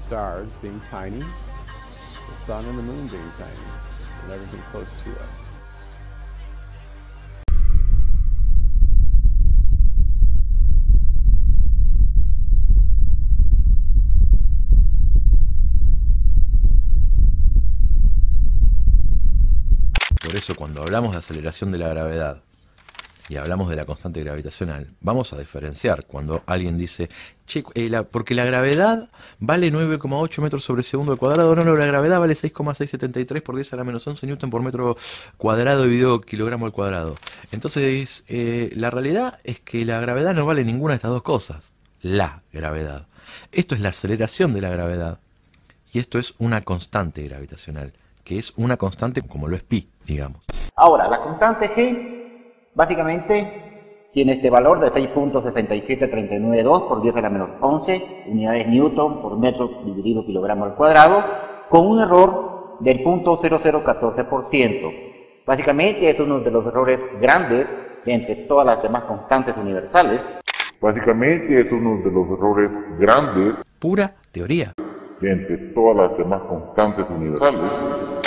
stars being tiny, the sun and the moon being tiny, and everything close to us. Por eso cuando hablamos de aceleración de la gravedad y hablamos de la constante gravitacional, vamos a diferenciar cuando alguien dice, che, porque la gravedad vale 9,8 metros sobre segundo al cuadrado, no, la gravedad vale 6,673 por 10 a la menos 11 newton por metro cuadrado dividido kilogramo al cuadrado. Entonces, la realidad es que la gravedad no vale ninguna de estas dos cosas. La gravedad. Esto es la aceleración de la gravedad y esto es una constante gravitacional, que es una constante como lo es pi, digamos. Ahora, la constante G básicamente tiene este valor de 6.67392 por 10 a la menos 11 unidades newton por metro dividido kilogramo al cuadrado, con un error del 0.0014%. Básicamente es uno de los errores grandes de entre todas las demás constantes universales. Básicamente es uno de los errores grandes Pura teoría. de entre todas las demás constantes universales.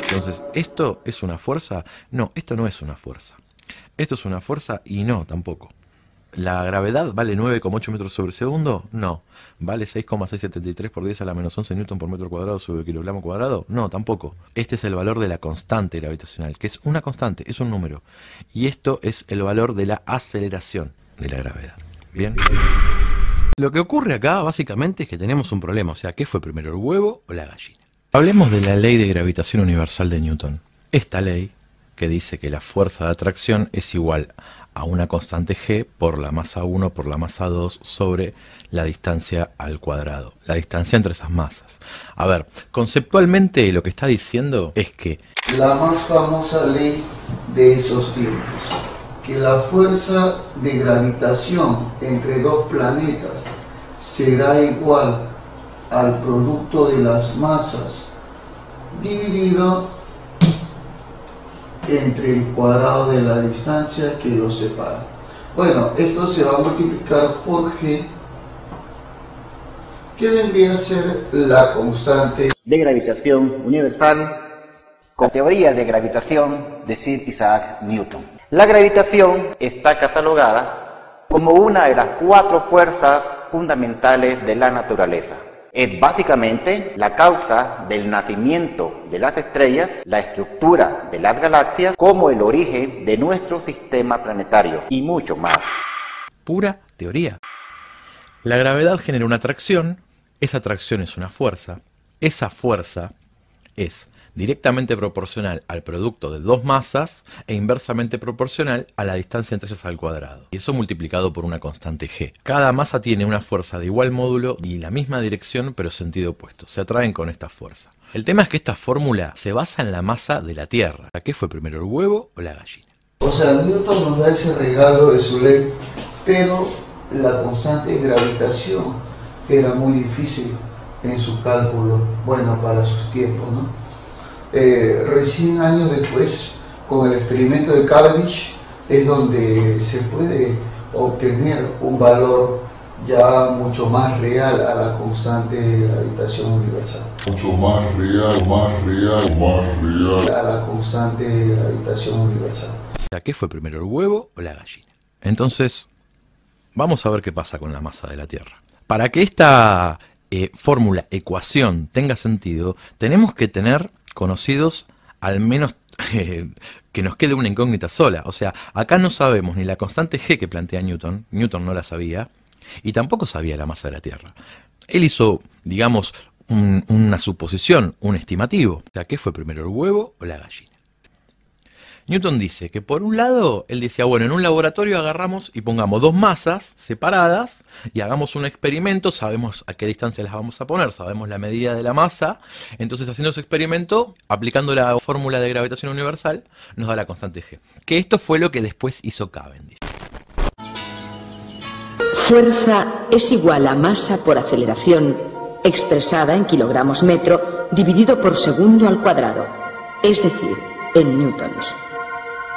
Entonces, ¿esto es una fuerza? No, esto no es una fuerza. ¿Esto es una fuerza? Y no, tampoco. ¿La gravedad vale 9,8 metros sobre segundo? No. ¿Vale 6,673 por 10 a la menos 11 newton por metro cuadrado sobre kilogramo cuadrado? No, tampoco. Este es el valor de la constante gravitacional, que es una constante, es un número. Y esto es el valor de la aceleración de la gravedad. ¿Bien? Lo que ocurre acá básicamente es que tenemos un problema, o sea, ¿qué fue primero, el huevo o la gallina? Hablemos de la ley de gravitación universal de Newton. Esta ley que dice que la fuerza de atracción es igual a una constante g por la masa 1 por la masa 2 sobre la distancia al cuadrado, la distancia entre esas masas. A ver, conceptualmente lo que está diciendo es que la más famosa ley de esos tiempos, que la fuerza de gravitación entre dos planetas será igual al producto de las masas dividido entre el cuadrado de la distancia que los separa. Bueno, esto se va a multiplicar por g, que vendría a ser la constante De gravitación universal con teoría de gravitación de Sir Isaac Newton. La gravitación está catalogada como una de las 4 fuerzas fundamentales de la naturaleza. Es básicamente la causa del nacimiento de las estrellas, la estructura de las galaxias, como el origen de nuestro sistema planetario y mucho más. pura teoría. La gravedad genera una atracción, esa atracción es una fuerza, esa fuerza es directamente proporcional al producto de dos masas e inversamente proporcional a la distancia entre ellas al cuadrado. Y eso multiplicado por una constante g. Cada masa tiene una fuerza de igual módulo y la misma dirección pero sentido opuesto. Se atraen con esta fuerza. El tema es que esta fórmula se basa en la masa de la Tierra. ¿Qué fue primero, el huevo o la gallina? O sea, Newton nos da ese regalo de su ley, pero la constante de gravitación era muy difícil en su cálculo, bueno, para sus tiempos, ¿no? Recién años después, con el experimento de Cavendish, es donde se puede obtener un valor ya mucho más real a la constante de gravitación universal. Mucho más real. A la constante de gravitación universal. ¿Qué fue primero, el huevo o la gallina? Entonces, vamos a ver qué pasa con la masa de la Tierra. Para que esta fórmula, ecuación, tenga sentido, tenemos que tener conocidos al menos que nos quede una incógnita sola. O sea, acá no sabemos ni la constante g que plantea Newton, Newton no la sabía, y tampoco sabía la masa de la Tierra. Él hizo, digamos, una suposición, un estimativo. O sea, ¿qué fue primero, el huevo o la gallina? Newton dice que por un lado, él decía, bueno, en un laboratorio agarramos y pongamos dos masas separadas y hagamos un experimento, sabemos a qué distancia las vamos a poner, sabemos la medida de la masa, entonces haciendo ese experimento, aplicando la fórmula de gravitación universal, nos da la constante g. Que esto fue lo que después hizo Cavendish. Fuerza es igual a masa por aceleración, expresada en kilogramos metro, dividido por segundo al cuadrado, es decir, en newtons.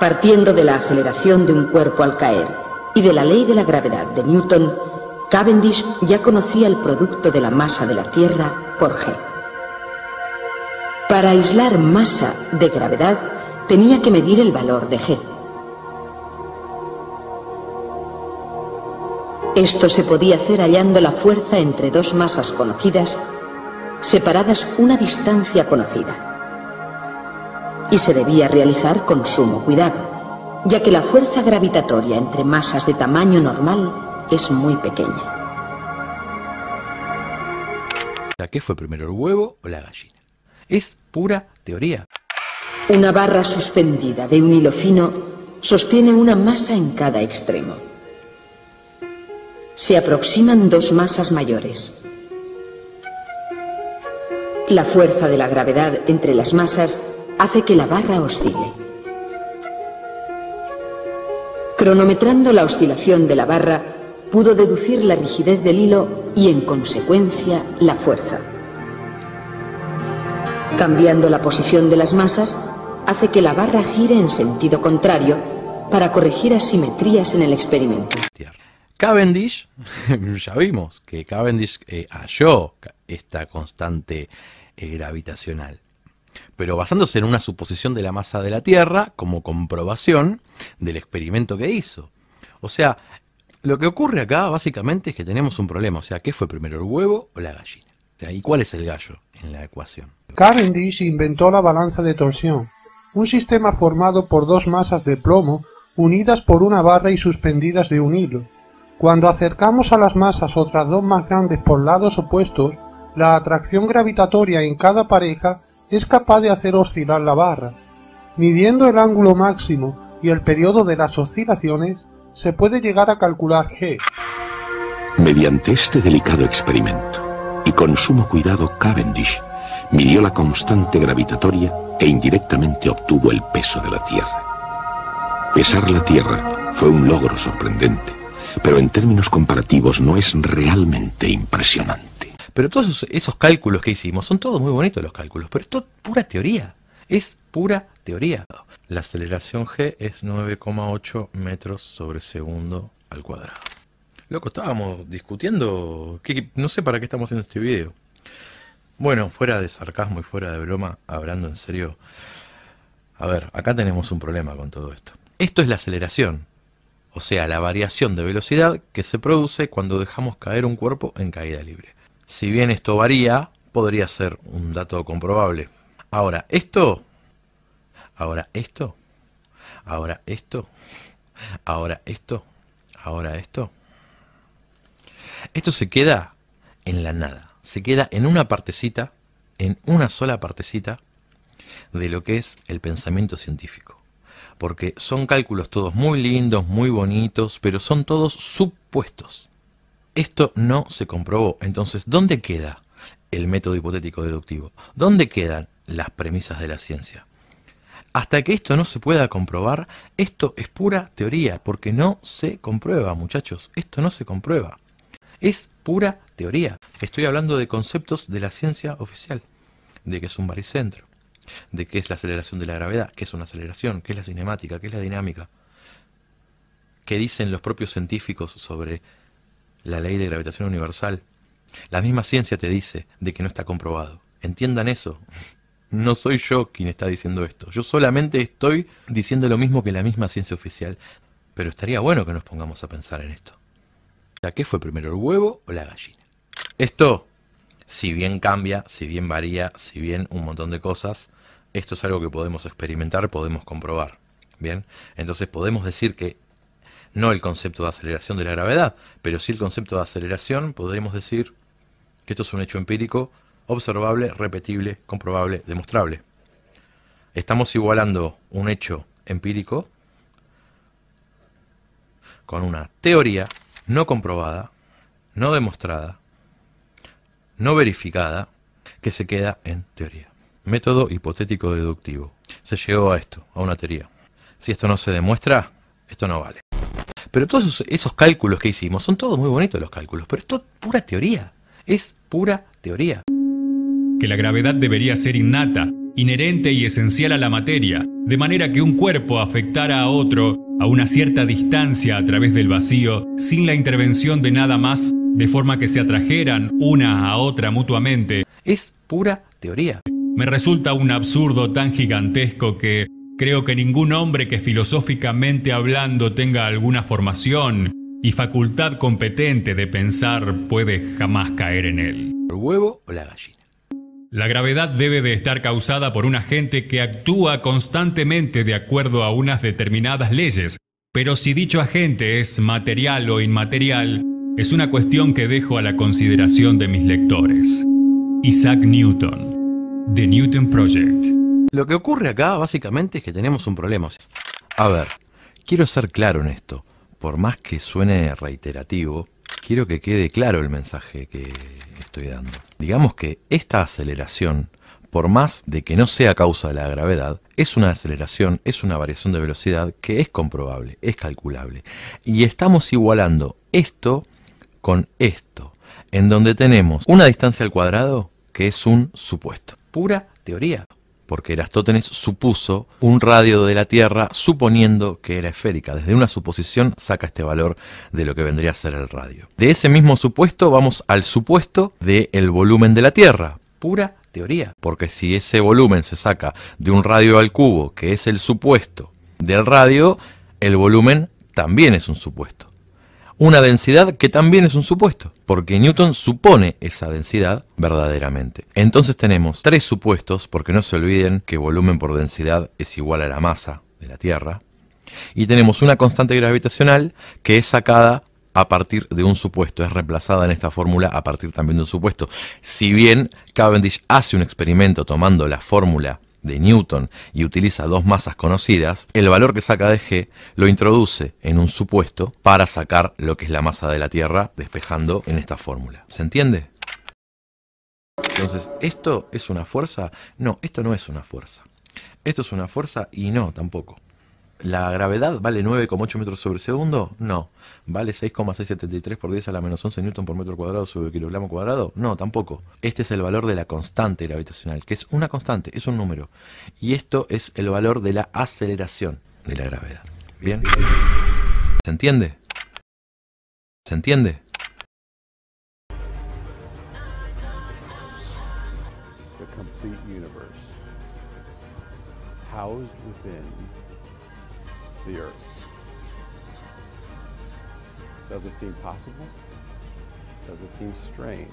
Partiendo de la aceleración de un cuerpo al caer y de la ley de la gravedad de Newton, Cavendish ya conocía el producto de la masa de la Tierra por G. Para aislar masa de gravedad, tenía que medir el valor de G. Esto se podía hacer hallando la fuerza entre dos masas conocidas, separadas una distancia conocida. Y se debía realizar con sumo cuidado, ya que la fuerza gravitatoria entre masas de tamaño normal es muy pequeña. ¿Qué fue primero, el huevo o la gallina? Es pura teoría. Una barra suspendida de un hilo fino sostiene una masa en cada extremo. Se aproximan dos masas mayores. La fuerza de la gravedad entre las masas hace que la barra oscile. Cronometrando la oscilación de la barra, pudo deducir la rigidez del hilo y, en consecuencia, la fuerza. Cambiando la posición de las masas, hace que la barra gire en sentido contrario para corregir asimetrías en el experimento. Cavendish, ya vimos que Cavendish halló esta constante gravitacional, pero basándose en una suposición de la masa de la Tierra como comprobación del experimento que hizo. O sea, lo que ocurre acá básicamente es que tenemos un problema. O sea, ¿qué fue primero, el huevo o la gallina? O sea, ¿y cuál es el gallo en la ecuación? Cavendish inventó la balanza de torsión, un sistema formado por dos masas de plomo unidas por una barra y suspendidas de un hilo. Cuando acercamos a las masas otras dos más grandes por lados opuestos, la atracción gravitatoria en cada pareja es capaz de hacer oscilar la barra. Midiendo el ángulo máximo y el periodo de las oscilaciones, se puede llegar a calcular G. Mediante este delicado experimento, y con sumo cuidado, Cavendish midió la constante gravitatoria e indirectamente obtuvo el peso de la Tierra. Pesar la Tierra fue un logro sorprendente, pero en términos comparativos no es realmente impresionante. Pero todos esos cálculos que hicimos, son todos muy bonitos los cálculos, pero esto es pura teoría, es pura teoría. La aceleración G es 9,8 metros sobre segundo al cuadrado. Loco, estábamos discutiendo, no sé para qué estamos haciendo este video. Bueno, fuera de sarcasmo y fuera de broma, hablando en serio, a ver, acá tenemos un problema con todo esto. Esto es la aceleración, o sea, la variación de velocidad que se produce cuando dejamos caer un cuerpo en caída libre. Si bien esto varía, podría ser un dato comprobable. Ahora esto, ahora esto, ahora esto, ahora esto, ahora esto. Esto se queda en la nada. Se queda en una partecita, en una sola partecita de lo que es el pensamiento científico. Porque son cálculos todos muy lindos, muy bonitos, pero son todos supuestos. Esto no se comprobó. Entonces, ¿dónde queda el método hipotético deductivo? ¿Dónde quedan las premisas de la ciencia? Hasta que esto no se pueda comprobar, esto es pura teoría, porque no se comprueba, muchachos. Esto no se comprueba. Es pura teoría. Estoy hablando de conceptos de la ciencia oficial, de qué es un baricentro, de qué es la aceleración de la gravedad, qué es una aceleración, qué es la cinemática, qué es la dinámica, qué dicen los propios científicos sobre la ley de gravitación universal. La misma ciencia te dice de que no está comprobado. Entiendan eso. No soy yo quien está diciendo esto. Yo solamente estoy diciendo lo mismo que la misma ciencia oficial. Pero estaría bueno que nos pongamos a pensar en esto. ¿Qué fue primero, el huevo o la gallina? Esto, si bien cambia, si bien varía, si bien un montón de cosas, esto es algo que podemos experimentar, podemos comprobar. Bien, entonces podemos decir que no el concepto de aceleración de la gravedad, pero sí el concepto de aceleración, podríamos decir que esto es un hecho empírico, observable, repetible, comprobable, demostrable. Estamos igualando un hecho empírico con una teoría no comprobada, no demostrada, no verificada, que se queda en teoría. Método hipotético deductivo. Se llegó a esto, a una teoría. Si esto no se demuestra, esto no vale. Pero todos esos cálculos que hicimos, son todos muy bonitos los cálculos, pero esto es pura teoría. Es pura teoría. Que la gravedad debería ser innata, inherente y esencial a la materia, de manera que un cuerpo afectara a otro a una cierta distancia a través del vacío, sin la intervención de nada más, de forma que se atrajeran una a otra mutuamente. Es pura teoría. Me resulta un absurdo tan gigantesco que creo que ningún hombre que filosóficamente hablando tenga alguna formación y facultad competente de pensar puede jamás caer en él. ¿El huevo o la gallina? La gravedad debe de estar causada por un agente que actúa constantemente de acuerdo a unas determinadas leyes, pero si dicho agente es material o inmaterial, es una cuestión que dejo a la consideración de mis lectores. Isaac Newton, The Newton Project. Lo que ocurre acá básicamente es que tenemos un problema. A ver, quiero ser claro en esto. Por más que suene reiterativo, quiero que quede claro el mensaje que estoy dando. Digamos que esta aceleración, por más de que no sea causa de la gravedad, es una aceleración, es una variación de velocidad que es comprobable, es calculable. Y estamos igualando esto con esto, en donde tenemos una distancia al cuadrado que es un supuesto. Pura teoría. Porque Eratóstenes supuso un radio de la Tierra suponiendo que era esférica. Desde una suposición saca este valor de lo que vendría a ser el radio. De ese mismo supuesto vamos al supuesto del volumen de la Tierra. Pura teoría. Porque si ese volumen se saca de un radio al cubo, que es el supuesto del radio, el volumen también es un supuesto. Una densidad que también es un supuesto, porque Newton supone esa densidad verdaderamente. Entonces tenemos tres supuestos, porque no se olviden que volumen por densidad es igual a la masa de la Tierra. Y tenemos una constante gravitacional que es sacada a partir de un supuesto, es reemplazada en esta fórmula a partir también de un supuesto. Si bien Cavendish hace un experimento tomando la fórmula de Newton y utiliza dos masas conocidas, el valor que saca de G lo introduce en un supuesto para sacar lo que es la masa de la Tierra, despejando en esta fórmula. ¿Se entiende? Entonces, ¿esto es una fuerza? No, esto no es una fuerza. ¿Esto es una fuerza? Y no, tampoco. ¿La gravedad vale 9,8 metros sobre segundo? No. ¿Vale 6,673 por 10 a la menos 11 newton por metro cuadrado sobre kilogramo cuadrado? No, tampoco. Este es el valor de la constante gravitacional, que es una constante, es un número. Y esto es el valor de la aceleración de la gravedad. ¿Bien? ¿Se entiende? ¿Se entiende? The complete universe, housed within the Earth. Does it seem possible? Does it seem strange?